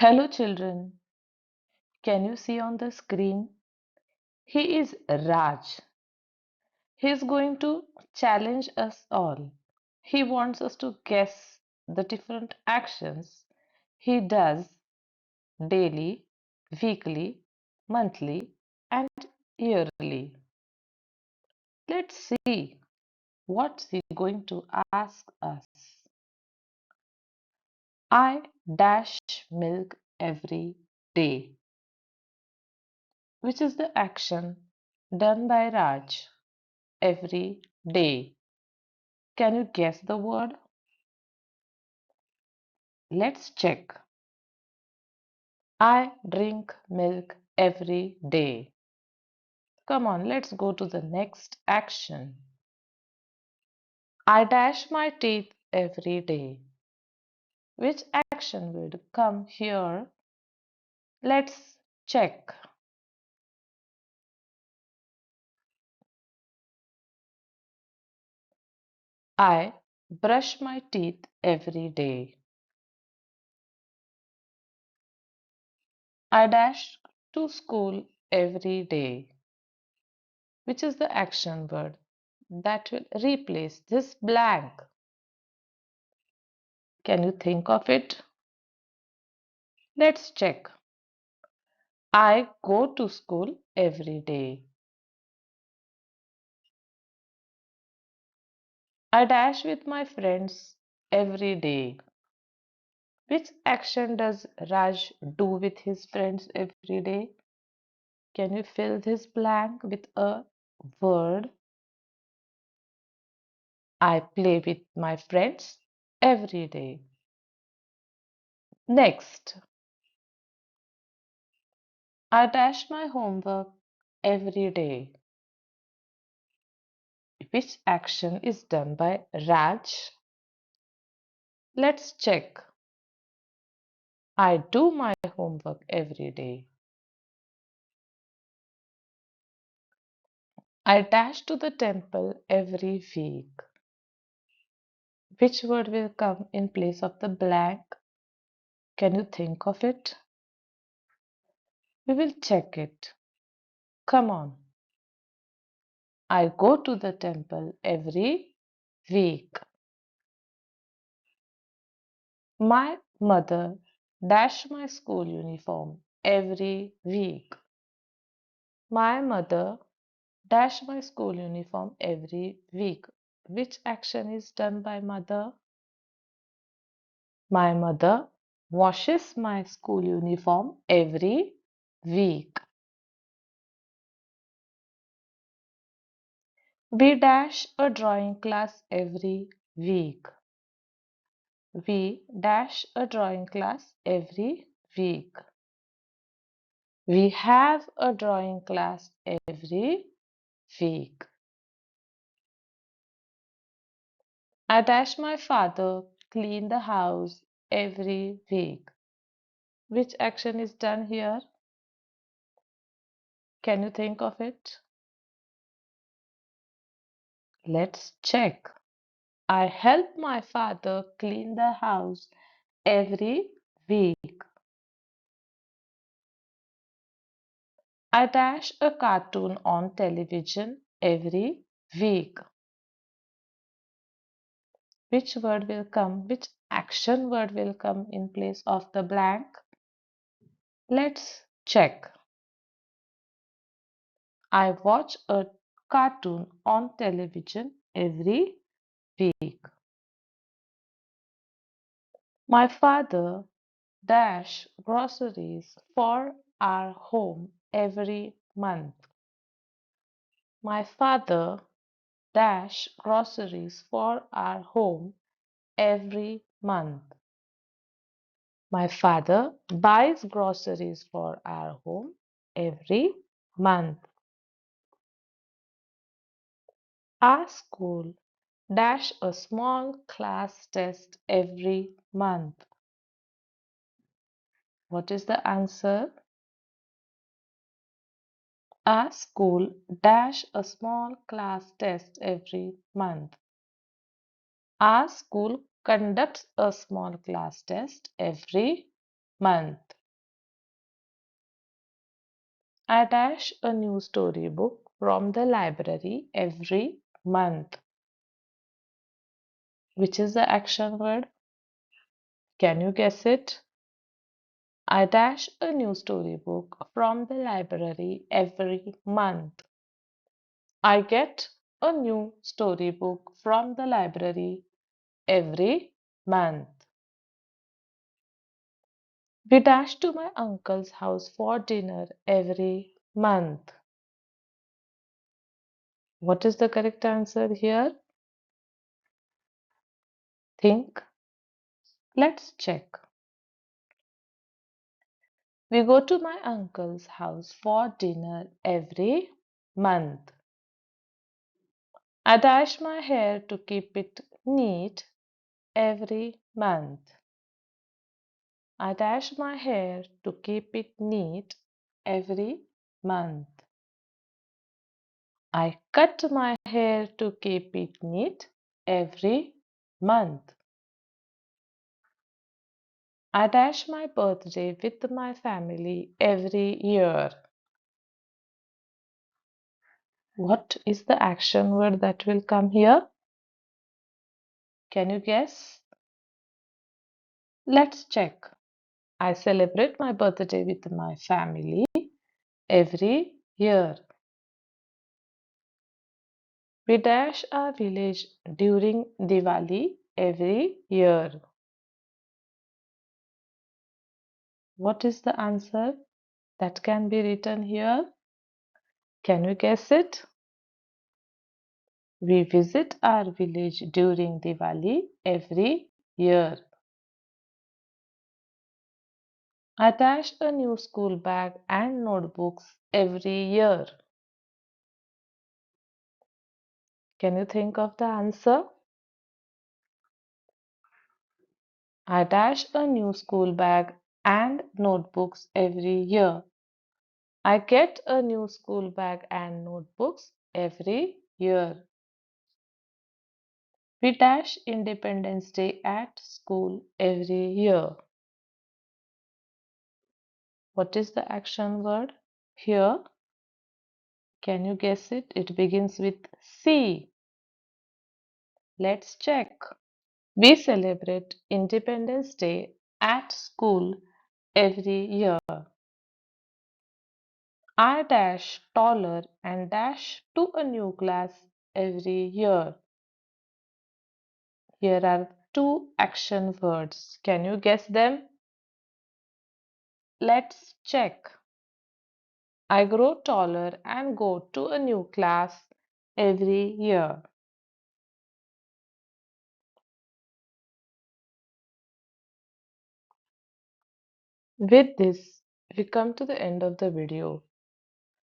Hello children, can you see on the screen? He is Raj. He is going to challenge us all. He wants us to guess the different actions he does daily, weekly, monthly, and yearly. Let's see what's he going to ask us. I dash milk every day, which is the action done by Raj every day. Can you guess the word? Let's check. I drink milk every day. Come on, let's go to the next action. I dash my teeth every day. Which action would come here? Let's check. I brush my teeth every day. I dash to school every day. Which is the action word that will replace this blank? Can you think of it? Let's check. I go to school every day. I dash with my friends every day. Which action does Raj do with his friends every day? Can you fill this blank with a word? I play with my friends every day. Next, I dash my homework every day. Which action is done by Raj? Let's check. I do my homework every day. I dash to the temple every week. Which word will come in place of the blank? Can you think of it? We will check it. Come on. I go to the temple every week. My mother dash my school uniform every week. My mother dash my school uniform every week. Which action is done by mother? My mother washes my school uniform every week. We dash a drawing class every week. We dash a drawing class every week. We have a drawing class every week. I dash my father clean the house every week. Which action is done here? Can you think of it? Let's check. I help my father clean the house every week. I dash a cartoon on television every week. Which word will come? Which action word will come in place of the blank? Let's check. I watch a cartoon on television every week. My father dash groceries for our home every month. My father dash groceries for our home every month. My father buys groceries for our home every month. Our school dash a small class test every month. What is the answer? Our school dash a small class test every month. Our school conducts a small class test every month. I dash a new storybook from the library every month. Which is the action word? Can you guess it? I dash a new storybook from the library every month. I get a new storybook from the library every month. We dash to my uncle's house for dinner every month. What is the correct answer here? Think. Let's check. We go to my uncle's house for dinner every month. I dash my hair to keep it neat every month. I dash my hair to keep it neat every month. I cut my hair to keep it neat every month. I dash my birthday with my family every year. What is the action word that will come here? Can you guess? Let's check. I celebrate my birthday with my family every year. We dash our village during Diwali every year. What is the answer that can be written here? Can you guess it? We visit our village during Diwali every year. I dash a new school bag and notebooks every year. Can you think of the answer? I dash a new school bag and notebooks every year. I get a new school bag and notebooks every year. We dash Independence Day at school every year. What is the action word here? Can you guess it? It begins with C. Let's check. We celebrate Independence Day at school every year. I dash taller and dash to a new class every year. Here are two action words. Can you guess them? Let's check. I grow taller and go to a new class every year. With this, we come to the end of the video.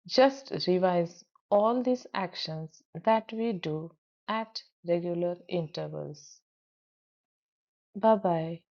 Just revise all these actions that we do at regular intervals. Bye bye.